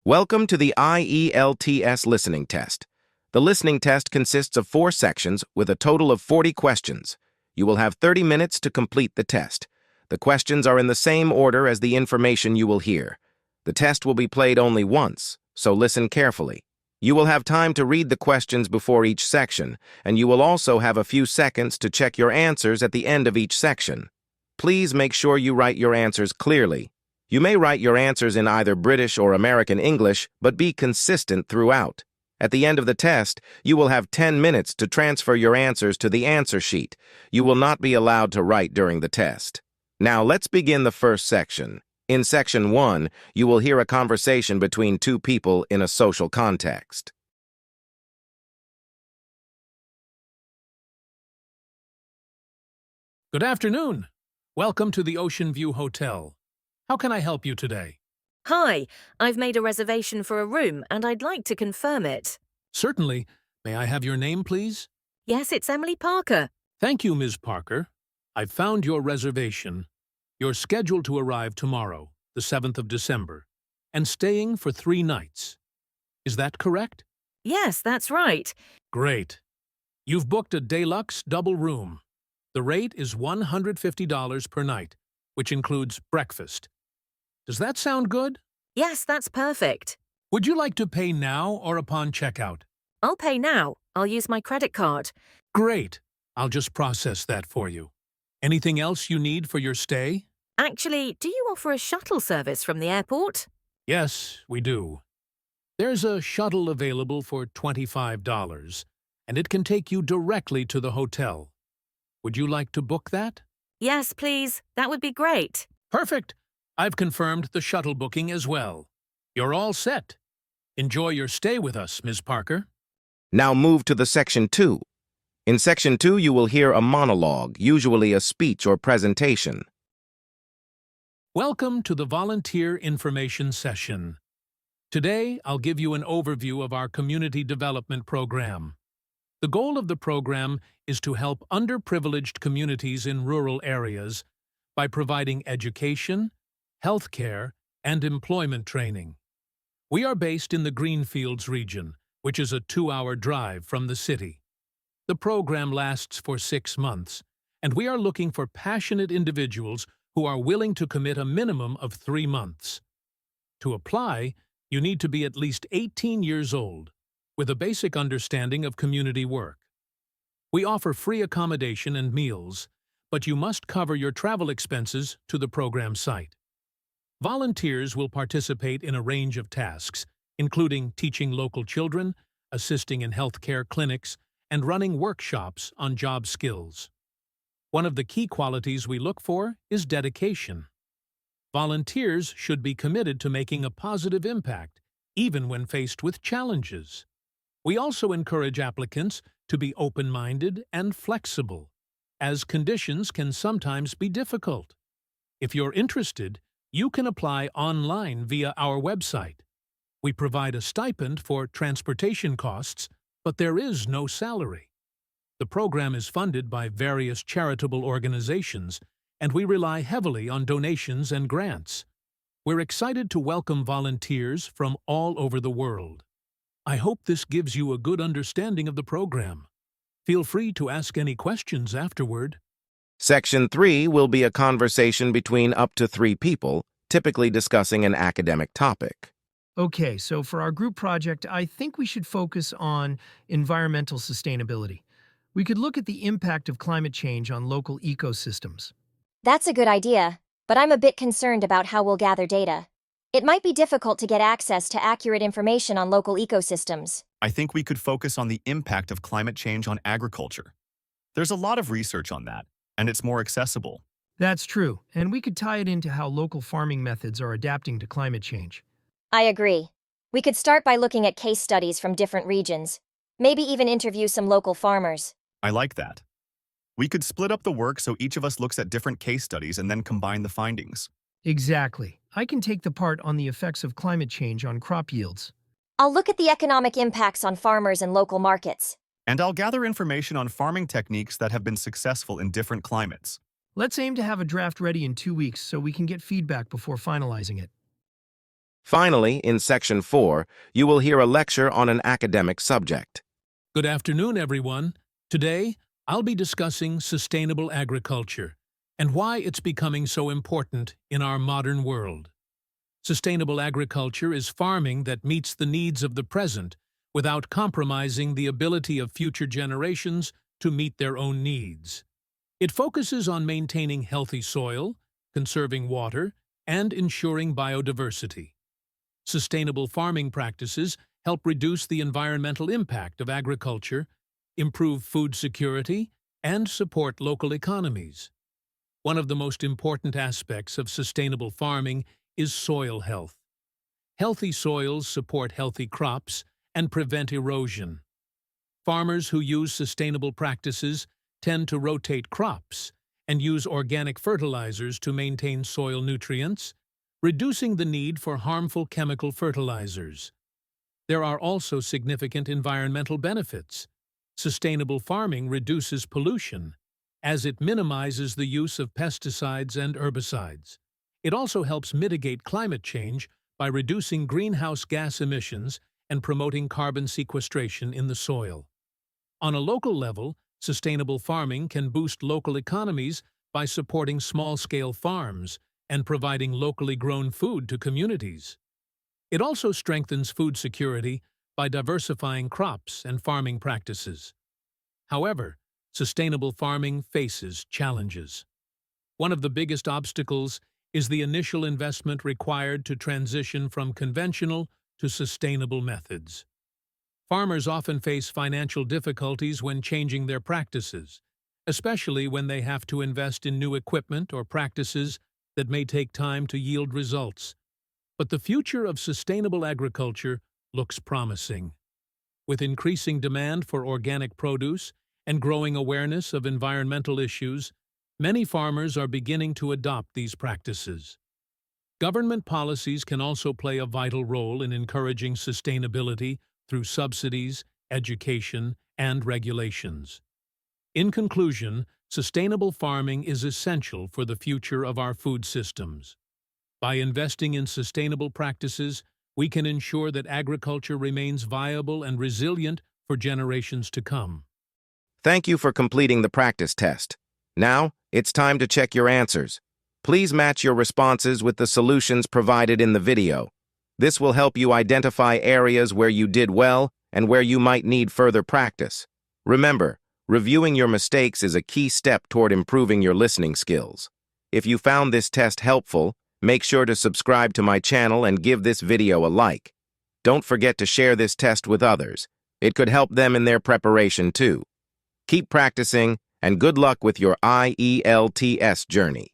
Welcome to the IELTS Listening Test. The listening test consists of 4 sections with a total of 40 questions. You will have 30 minutes to complete the test. The questions are in the same order as the information you will hear. The test will be played only once, so listen carefully. You will have time to read the questions before each section, and you will also have a few seconds to check your answers at the end of each section. Please make sure you write your answers clearly. You may write your answers in either British or American English, but be consistent throughout. At the end of the test, you will have 10 minutes to transfer your answers to the answer sheet. You will not be allowed to write during the test. Now let's begin the first section. In Section 1, you will hear a conversation between 2 people in a social context. Good afternoon. Welcome to the Ocean View Hotel. How can I help you today? Hi, I've made a reservation for a room and I'd like to confirm it. Certainly. May I have your name, please? Yes, it's Emily Parker. Thank you, Ms. Parker. I've found your reservation. You're scheduled to arrive tomorrow, the 7th of December, and staying for 3 nights. Is that correct? Yes, that's right. Great. You've booked a deluxe double room. The rate is $150 per night, which includes breakfast. Does that sound good? Yes, that's perfect. Would you like to pay now or upon checkout? I'll pay now. I'll use my credit card. Great. I'll just process that for you. Anything else you need for your stay? Actually, do you offer a shuttle service from the airport? Yes, we do. There's a shuttle available for $25, and it can take you directly to the hotel. Would you like to book that? Yes, please. That would be great. Perfect. I've confirmed the shuttle booking as well. You're all set. Enjoy your stay with us, Ms. Parker. Now move to the Section 2. In Section 2, you will hear a monologue, usually a speech or presentation. Welcome to the Volunteer Information Session. Today, I'll give you an overview of our Community Development Program. The goal of the program is to help underprivileged communities in rural areas by providing education, healthcare, and employment training. We are based in the Greenfields region, which is a 2-hour drive from the city. The program lasts for 6 months, and we are looking for passionate individuals who are willing to commit a minimum of 3 months. To apply, you need to be at least 18 years old, with a basic understanding of community work. We offer free accommodation and meals, but you must cover your travel expenses to the program site. Volunteers will participate in a range of tasks, including teaching local children, assisting in healthcare clinics, and running workshops on job skills. One of the key qualities we look for is dedication. Volunteers should be committed to making a positive impact, even when faced with challenges. We also encourage applicants to be open-minded and flexible, as conditions can sometimes be difficult. If you're interested, you can apply online via our website. We provide a stipend for transportation costs, but there is no salary. The program is funded by various charitable organizations, and we rely heavily on donations and grants. We're excited to welcome volunteers from all over the world. I hope this gives you a good understanding of the program. Feel free to ask any questions afterward. Section 3 will be a conversation between up to 3 people, typically discussing an academic topic. Okay, so for our group project, I think we should focus on environmental sustainability. We could look at the impact of climate change on local ecosystems. That's a good idea, but I'm a bit concerned about how we'll gather data. It might be difficult to get access to accurate information on local ecosystems. I think we could focus on the impact of climate change on agriculture. There's a lot of research on that, and it's more accessible. That's true, and we could tie it into how local farming methods are adapting to climate change. I agree. We could start by looking at case studies from different regions, maybe even interview some local farmers. I like that. We could split up the work so each of us looks at different case studies and then combine the findings. Exactly. I can take the part on the effects of climate change on crop yields. I'll look at the economic impacts on farmers and local markets. And I'll gather information on farming techniques that have been successful in different climates. Let's aim to have a draft ready in 2 weeks so we can get feedback before finalizing it. Finally, in Section 4, you will hear a lecture on an academic subject. Good afternoon, everyone. Today, I'll be discussing sustainable agriculture and why it's becoming so important in our modern world. Sustainable agriculture is farming that meets the needs of the present without compromising the ability of future generations to meet their own needs. It focuses on maintaining healthy soil, conserving water, and ensuring biodiversity. Sustainable farming practices help reduce the environmental impact of agriculture, improve food security, and support local economies. One of the most important aspects of sustainable farming is soil health. Healthy soils support healthy crops and prevent erosion. Farmers who use sustainable practices tend to rotate crops and use organic fertilizers to maintain soil nutrients, reducing the need for harmful chemical fertilizers. There are also significant environmental benefits. Sustainable farming reduces pollution, as it minimizes the use of pesticides and herbicides. It also helps mitigate climate change by reducing greenhouse gas emissions and promoting carbon sequestration in the soil. On a local level, sustainable farming can boost local economies by supporting small-scale farms and providing locally grown food to communities. It also strengthens food security by diversifying crops and farming practices. However, sustainable farming faces challenges. One of the biggest obstacles is the initial investment required to transition from conventional to sustainable methods. Farmers often face financial difficulties when changing their practices, especially when they have to invest in new equipment or practices that may take time to yield results. But the future of sustainable agriculture looks promising. With increasing demand for organic produce and growing awareness of environmental issues, many farmers are beginning to adopt these practices. Government policies can also play a vital role in encouraging sustainability through subsidies, education, and regulations. In conclusion, sustainable farming is essential for the future of our food systems. By investing in sustainable practices, we can ensure that agriculture remains viable and resilient for generations to come. Thank you for completing the practice test. Now, it's time to check your answers. Please match your responses with the solutions provided in the video. This will help you identify areas where you did well and where you might need further practice. Remember, reviewing your mistakes is a key step toward improving your listening skills. If you found this test helpful, make sure to subscribe to my channel and give this video a like. Don't forget to share this test with others. It could help them in their preparation too. Keep practicing, and good luck with your IELTS journey.